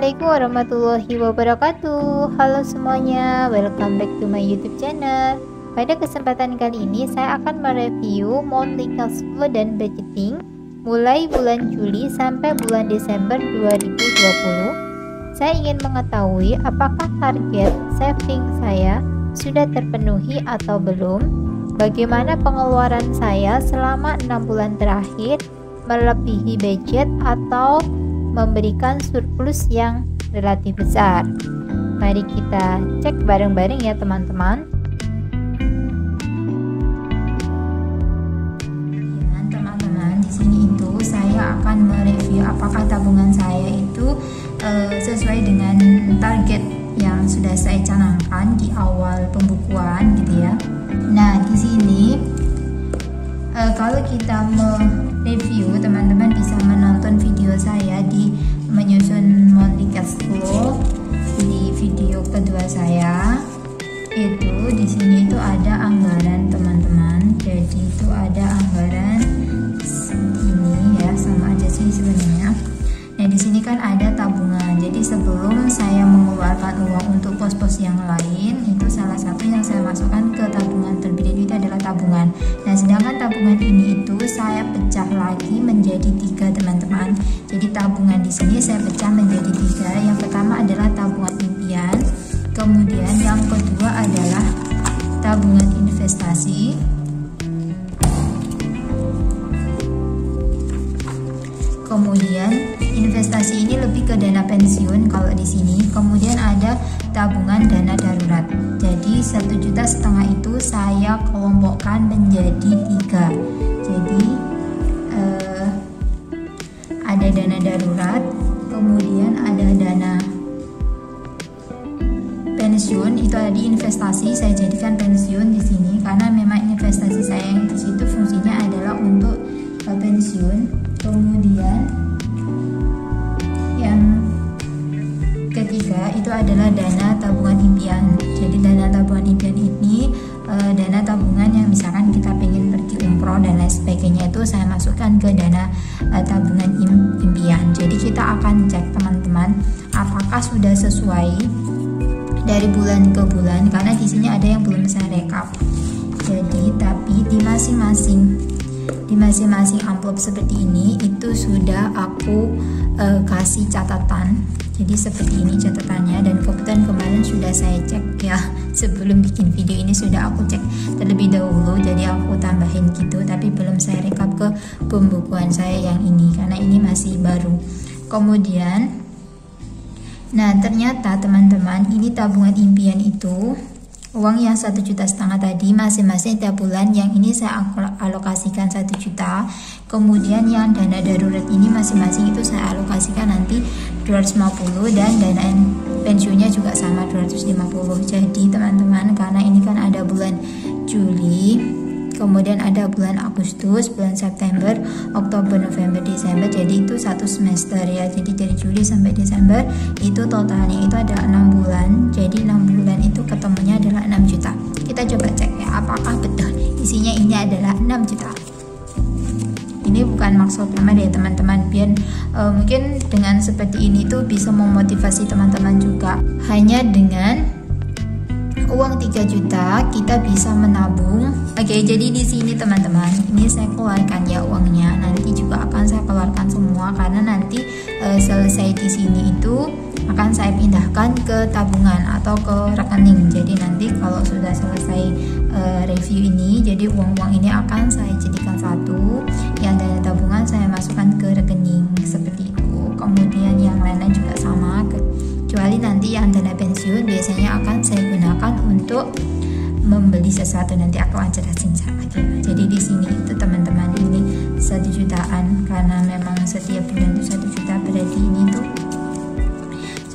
Assalamualaikum warahmatullahi wabarakatuh. Halo semuanya, welcome back to my YouTube channel. Pada kesempatan kali ini saya akan mereview monthly cash flow dan budgeting mulai bulan Juli sampai bulan Desember 2020. Saya ingin mengetahui apakah target saving saya sudah terpenuhi atau belum, bagaimana pengeluaran saya selama 6 bulan terakhir, melebihi budget atau memberikan surplus yang relatif besar. Mari kita cek bareng-bareng ya teman-teman. Teman-teman, di sini itu saya akan mereview apakah tabungan saya itu sesuai dengan target yang sudah saya canangkan di awal pembukuan gitu ya. Nah, di sini kalau kita mereview, teman-teman bisa menonton video saya di menyusun monthly cash flow di video kedua saya. Itu di sini itu ada anggaran teman-teman. Jadi itu ada anggaran ini ya, sama aja sih sebenarnya. Nah, di sini kan ada tabungan. Jadi sebelum saya mengeluarkan uang untuk pos-pos yang lain, itu salah satu yang saya masukkan ke tabungan terlebih dahulu itu adalah tabungan. Nah, sedangkan tabungan ini itu saya pecah lagi menjadi 3 teman-teman. Jadi tabungan di sini saya pecah menjadi 3. Yang pertama adalah tabungan impian, kemudian yang kedua adalah tabungan investasi, kemudian investasi ini lebih ke dana pensiun kalau di sini. Kemudian ada tabungan dana darurat. Jadi 1,5 juta itu saya kelompokkan menjadi 3. Jadi ada dana darurat, kemudian ada dana pensiun, itu ada di investasi. Saya jadikan pensiun di sini karena memang investasi saya yang di situ fungsinya adalah untuk pensiun. Kemudian yang ketiga itu adalah dana tabungan impian. Jadi dana tabungan impian ini dana tabungan yang misalkan kita pengen pergi umroh dan lain sebagainya, itu saya masukkan ke dana tabungan impian. Jadi kita akan cek teman-teman apakah sudah sesuai dari bulan ke bulan, karena di sini ada yang belum saya rekap. Jadi tapi di masing-masing amplop seperti ini itu sudah aku kasih catatan. Jadi seperti ini catatannya, dan kebetulan kemarin sudah saya cek ya, sebelum bikin video ini sudah aku cek terlebih dahulu, jadi aku tambahin gitu, tapi belum saya rekap ke pembukuan saya yang ini karena ini masih baru. Kemudian nah, ternyata teman-teman, ini tabungan impian itu uang yang 1,5 juta tadi masing-masing tiap bulan, yang ini saya alokasikan 1 juta. Kemudian yang dana darurat ini masing-masing itu saya alokasikan nanti 250, dan dana pensiunnya juga sama 250. Jadi teman-teman, karena ini kan ada bulan Juli, kemudian ada bulan Agustus, bulan September, Oktober, November, Desember, jadi itu 1 semester ya. Jadi dari Juli sampai Desember itu totalnya itu ada 6 bulan. Jadi 6 bulan itu ketemunya adalah 6 juta. Kita coba cek ya apakah betul isinya ini adalah 6 juta. Ini bukan maksud pamer ya teman-teman, biar mungkin dengan seperti ini tuh bisa memotivasi teman-teman juga. Hanya dengan uang 3 juta kita bisa menabung. Oke, jadi di sini teman-teman, ini saya keluarkan ya uangnya. Nanti juga akan saya keluarkan semua karena nanti selesai di sini itu akan saya pindahkan ke tabungan atau ke rekening. Jadi nanti kalau sudah selesai review ini, jadi uang-uang ini akan saya jadikan satu, yang dana tabungan saya masukkan ke rekening seperti itu. Kemudian yang lainnya juga sama, kecuali nanti yang dana pensiun biasanya akan saya gunakan untuk membeli sesuatu, nanti aku akan jelasin aja. Jadi di sini itu teman-teman, ini 1 jutaan karena memang setiap bulan itu 1 juta, berarti ini tuh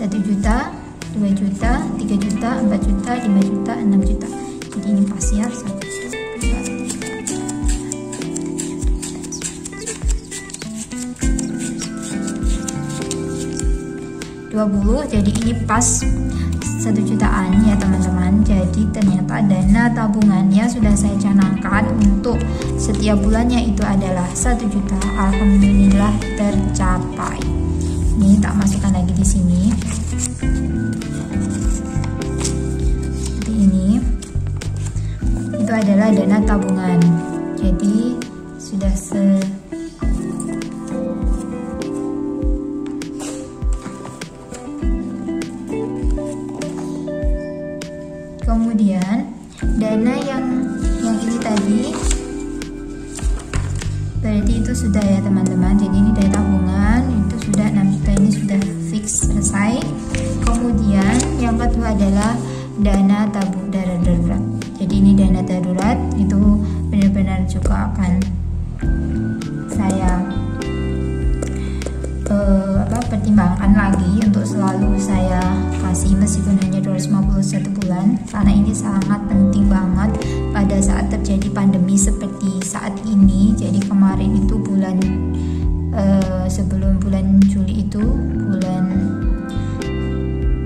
1 juta, 2 juta, 3 juta, 4 juta, 5 juta, 6 juta. Jadi ini pas ya, 1 juta. 20, jadi ini pas 1 jutaan ya teman-teman. Jadi ternyata dana tabungannya sudah saya canangkan untuk setiap bulannya itu adalah 1 juta. Alhamdulillah tercapai. Ini tak masukkan lagi di sini. Seperti ini. Itu adalah dana tabungan. Jadi sudah kemudian dana yang ini tadi berarti itu sudah ya teman-teman. Jadi ini dana tabungan itu sudah 6 juta, ini sudah fix selesai. Kemudian yang kedua adalah dana tabung darurat. Jadi ini dana darurat itu benar-benar juga akan saya pertimbangkan lagi untuk selalu saya kasih meskipun hanya 250 bulan, karena ini sangat penting banget pada saat terjadi pandemi seperti saat ini. Jadi kemarin itu bulan sebelum bulan Juli itu bulan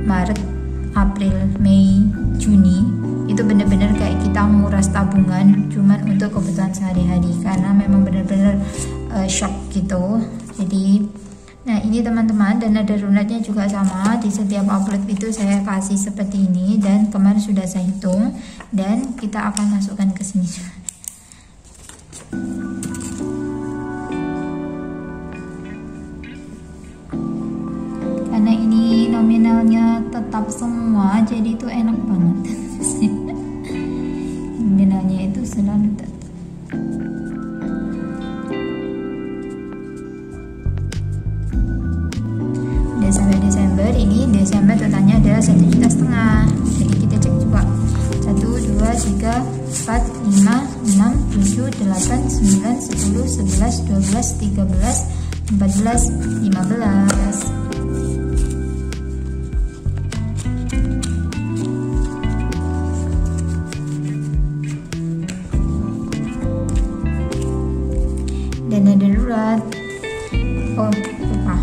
Maret, April, Mei, Juni itu benar-benar kayak kita nguras tabungan cuman untuk kebutuhan sehari-hari karena memang benar-benar shock gitu. Jadi nah ini teman-teman, dana daruratnya juga sama, di setiap upload itu saya kasih seperti ini dan kemarin sudah saya hitung dan kita akan masukkan ke sini. Karena ini nominalnya tetap semua, jadi itu enak banget. Nominalnya itu selalu tetap. Sampai Desember, ini Desember totalnya adalah 1,5 juta. Jadi kita cek coba 1, 2, 3, 4, 5, 6, 7, 8, 9, 10, 11, 12, 13, 14, 15. Dana darurat. Oh, lupa.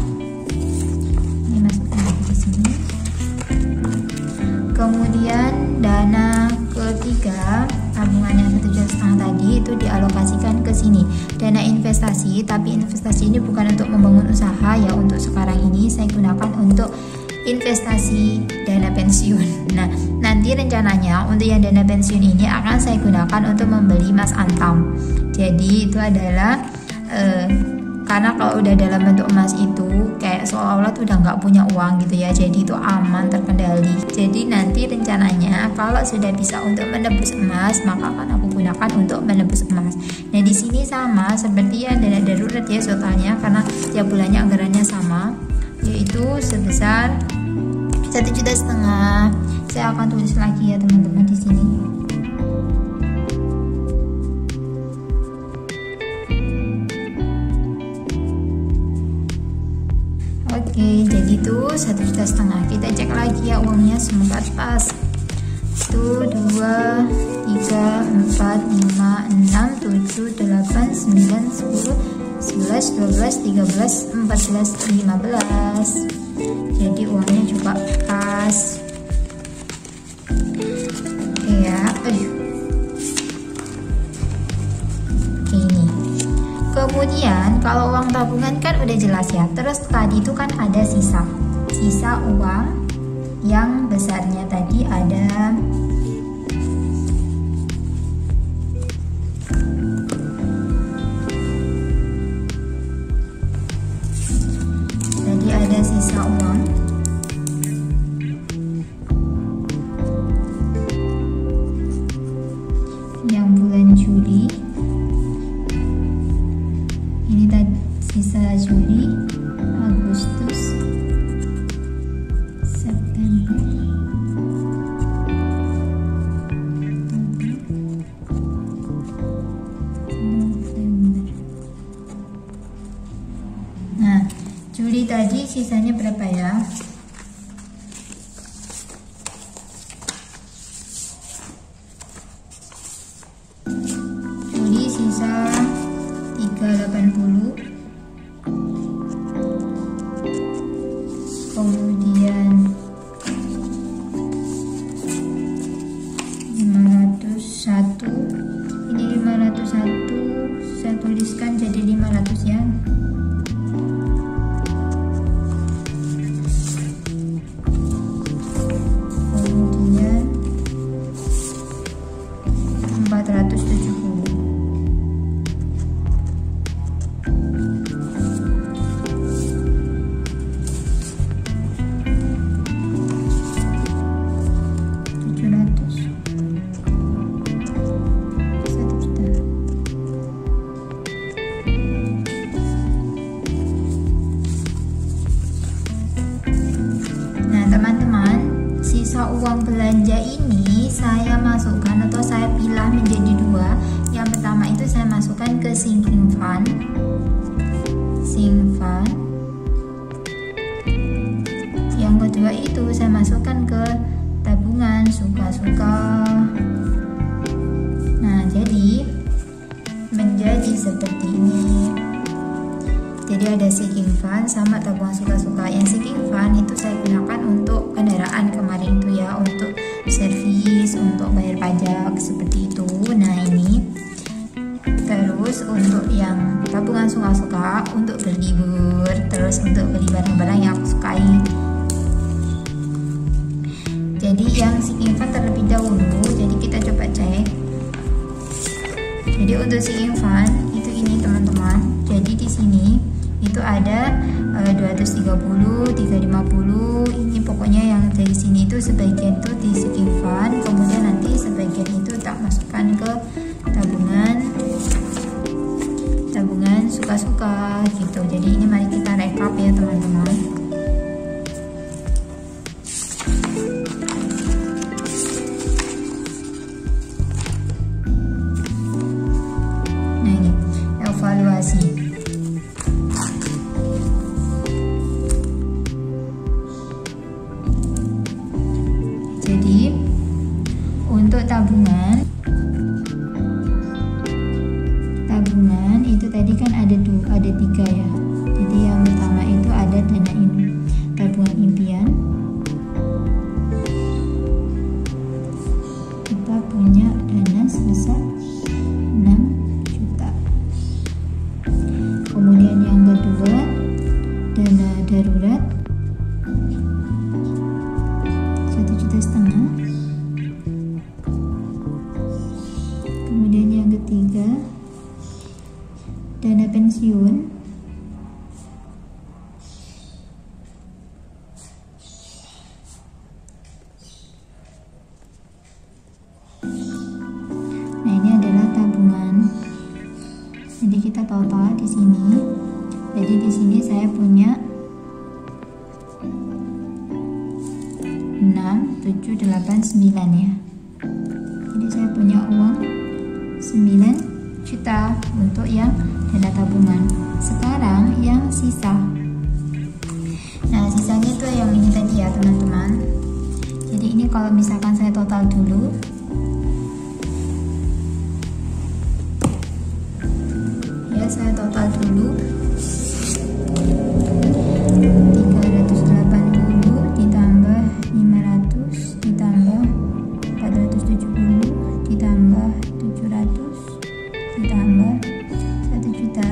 Kemudian dana ketiga, tabungan yang 1,5 juta tadi itu dialokasikan ke sini. Dana investasi, tapi investasi ini bukan untuk membangun usaha ya, untuk sekarang ini saya gunakan untuk investasi dana pensiun. Nah, nanti rencananya untuk yang dana pensiun ini akan saya gunakan untuk membeli emas antam. Jadi itu adalah karena kalau udah dalam bentuk emas itu kayak seolah-olah tuh udah nggak punya uang gitu ya, jadi itu aman, terkendali. Jadi nanti rencananya kalau sudah bisa untuk menebus emas, maka akan aku gunakan untuk menebus emas. Nah di sini sama seperti yang dana darurat ya totalnya, karena tiap bulannya anggarannya sama, yaitu sebesar 1,5 juta. Saya akan tulis lagi ya teman-teman di sini. Oke, jadi itu 1,5 juta. Kita cek lagi ya uangnya, semoga pas. 1, 2, 3, 4, 5, 6, 7, 8, 9, 10, 11, 12, 13, 14, 15. Jadi uangnya juga pas. Oke ya, Kemudian kalau uang tabungan kan udah jelas ya. Terus tadi itu kan ada sisa uang yang besarnya tadi ada sisa uang yang bulan Juli. Ini tadi sisa Juli, Agustus, September, November. Nah, Juli tadi sisanya berapa ya? Juli sisa 380, kemudian 501, ini 501 saya tuliskan jadi 500 ya. sisa uang belanja ini saya masukkan atau saya pilah menjadi dua. Yang pertama itu saya masukkan ke sinking fund. Yang kedua itu saya masukkan ke tabungan suka-suka. Nah, jadi menjadi seperti ini. Jadi ada sinking fund sama tabungan suka-suka. Yang sinking fund itu saya gunakan untuk kendaraan kemarin itu ya, untuk servis, untuk bayar pajak seperti itu. Nah, ini terus untuk yang tabungan suka-suka untuk berlibur, terus untuk beli barang-barang yang aku sukai. Jadi yang sinking fund terlebih dahulu, jadi kita coba cek. Jadi untuk sinking fund itu ini teman-teman. Jadi di sini itu ada 230, 350. Ini pokoknya yang dari sini itu sebagian itu di sinking fund, kemudian nanti sebagian itu tak masukkan ke tabungan suka-suka gitu. Jadi ini mari kita rekap ya teman-teman. Nah, ini evaluasi. Jadi untuk tabungan itu tadi kan ada tiga ya. Jadi yang pertama itu ada dana tabungan impian. Kita punya dana sebesar 6 juta. Kemudian yang kedua dana darurat 1,5 juta. Kemudian yang ketiga dana pensiun 5. Nah, ini adalah tabungan. Jadi kita total di sini. Jadi di sini saya punya 6, 7, 8, 9 ya. Jadi saya punya uang 9 juta untuk yang dana tabungan. Sekarang yang sisa. Nah, sisanya itu yang ini tadi ya teman-teman. Jadi ini kalau misalkan saya total dulu, ya saya total dulu 380 ditambah 500 ditambah 470 ditambah 700 ditambah 1 juta.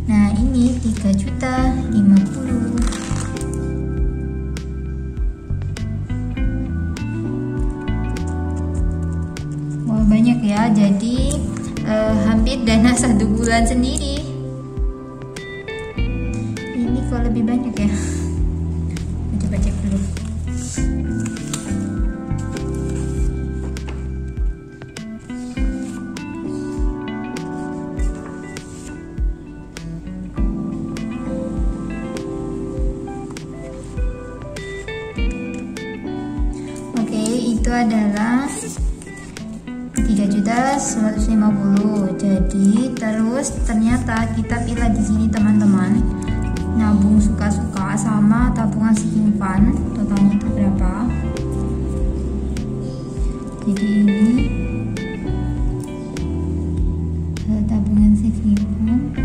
Nah, ini 3.050.000. Wah, banyak ya. Jadi hampir dana 1 bulan sendiri. Ini kok lebih banyak ya. Coba cek dulu. Itu adalah 3.150.000. Jadi terus ternyata kita pilih di sini teman-teman, nabung suka-suka sama tabungan sinking fund, totalnya itu berapa? Jadi ini tabungan sinking fund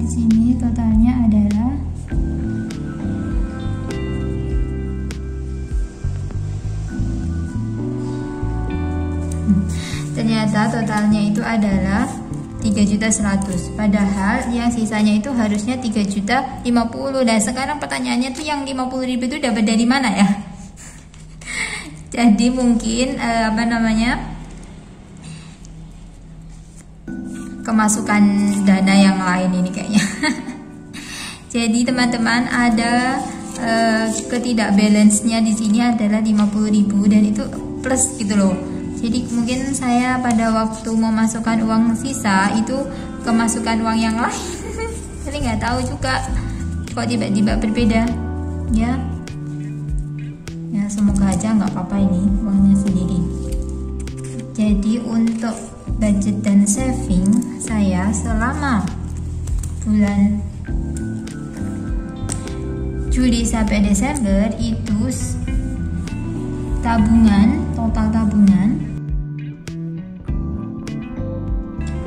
di sini totalnya adalah ternyata totalnya itu adalah 3.100.000, padahal yang sisanya itu harusnya 3.050.000. Dan sekarang pertanyaannya tuh yang 50.000 itu dapat dari mana ya? Jadi mungkin kemasukan dana yang lain ini kayaknya. Jadi teman-teman, ada ketidakbalance-nya di sini adalah 50.000 dan itu plus gitu loh. Jadi mungkin saya pada waktu memasukkan uang sisa itu kemasukan uang yang lain. Jadi nggak tahu juga kok tiba-tiba berbeda ya. Ya semoga aja nggak apa-apa ini uangnya sendiri. Jadi untuk budget dan saving saya selama bulan Juli sampai Desember itu total tabungan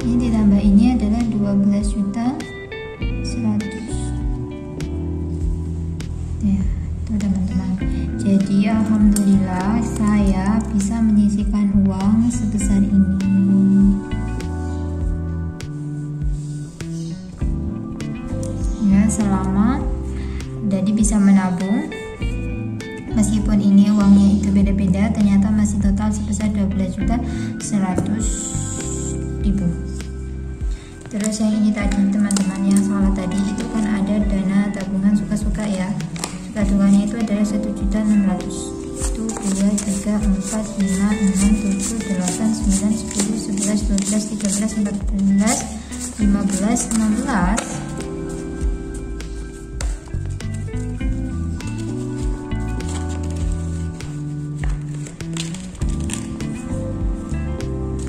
ini ditambah ini adalah 12.100.000 ya, itu teman-teman. Jadi alhamdulillah saya bisa menyisihkan uang sebesar ini ya, selama jadi bisa menabung. Meskipun ini uangnya itu beda-beda, ternyata masih total sebesar 12.100.000. Terus yang ini tadi teman-teman, yang salah tadi itu kan ada dana tabungan suka-suka ya. Tabungannya itu adalah 1.600.000. Itu 2, 3, 4, 5, 6, 7, 8, 9, 10, 11, 12, 13, 14, 15, 16.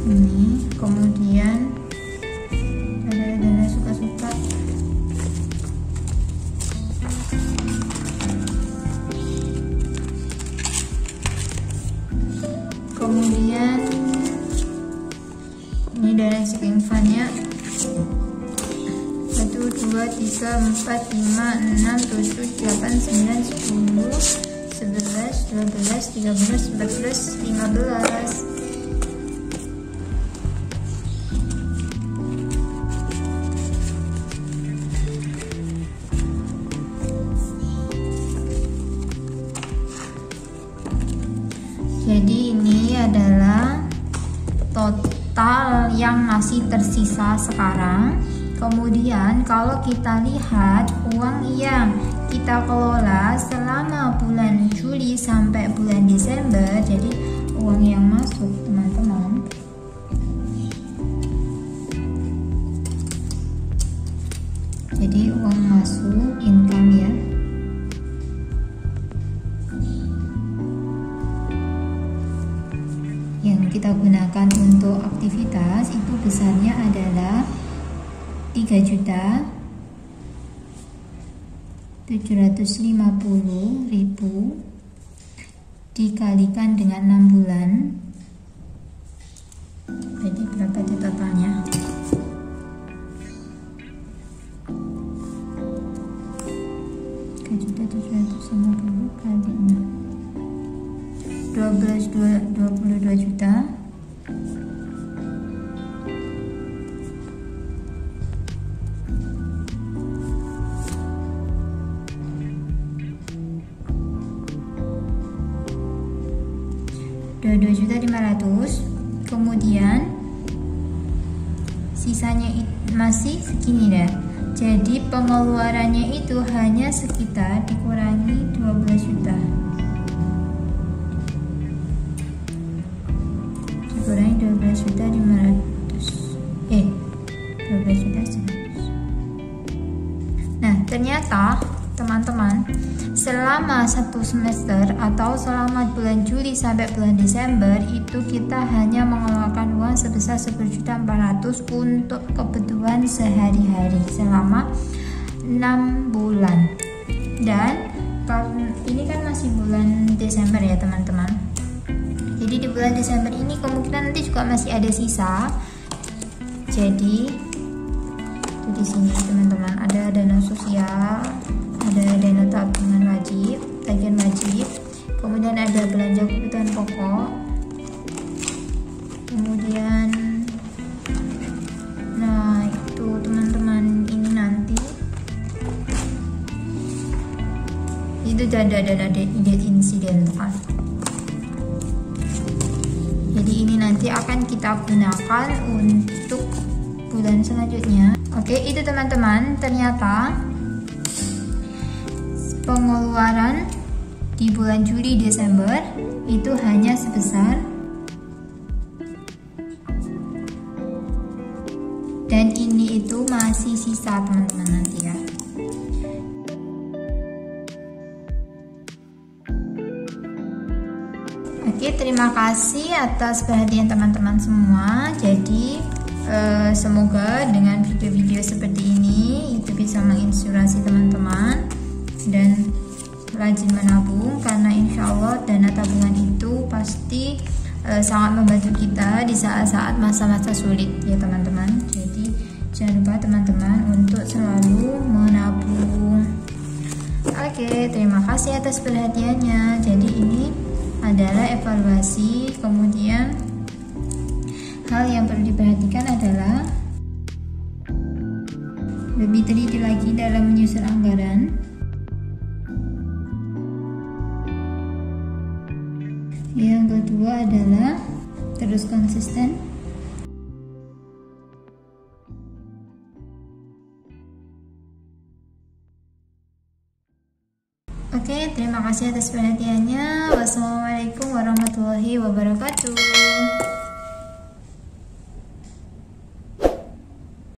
Ini kemudian ada dana suka-suka, kemudian ini dana saving fund-nya 1, 2, 3, 4, 5, 6, 7, 8, 9, 10, 11, 12, 13, 14, 15. Jadi ini adalah total yang masih tersisa sekarang. Kemudian kalau kita lihat uang yang kita kelola selama bulan Juli sampai bulan Desember, jadi uang yang masuk teman-teman jadi uang masuk income ya, yang kita gunakan untuk aktivitas itu besarnya adalah 3.750.000 dikalikan dengan 6 bulan. Jadi berapa itu totalnya? kali 6 22 juta. Dua 2.500.000. Kemudian sisanya masih segini dah. Jadi pengeluarannya itu hanya sekitar dikurangi 12 juta. Dikurangi 12.500.000. 12.100. Nah, ternyata teman-teman, selama 1 semester atau selama bulan Juli sampai bulan Desember itu kita hanya mengeluarkan uang sebesar 10.400.000 untuk kebutuhan sehari-hari selama 6 bulan. Dan ini kan masih bulan Desember ya teman-teman. Jadi di bulan Desember ini kemungkinan nanti juga masih ada sisa. Jadi 7 di sini teman-teman. Ada dana sosial, ada dana tabungan wajib, tagihan wajib, kemudian ada belanja kebutuhan pokok, kemudian nah itu teman-teman, ini nanti itu ada insidental. Jadi ini nanti akan kita gunakan untuk bulan selanjutnya. Oke, itu teman-teman, ternyata pengeluaran di bulan Juli Desember itu hanya sebesar, dan ini itu masih sisa teman-teman nanti ya. Oke, terima kasih atas perhatian teman-teman semua. Jadi semoga dengan video-video seperti ini itu bisa menginspirasi teman-teman dan rajin menabung, karena insya Allah dana tabungan itu pasti sangat membantu kita di saat-saat masa-masa sulit ya teman-teman. Jadi jangan lupa teman-teman untuk selalu menabung. Oke, terima kasih atas perhatiannya. Jadi ini adalah evaluasi, kemudian hal yang perlu diperhatikan adalah lebih teliti lagi dalam menyusun anggaran. Yang kedua adalah terus konsisten. Oke, terima kasih atas perhatiannya. Wassalamualaikum warahmatullahi wabarakatuh.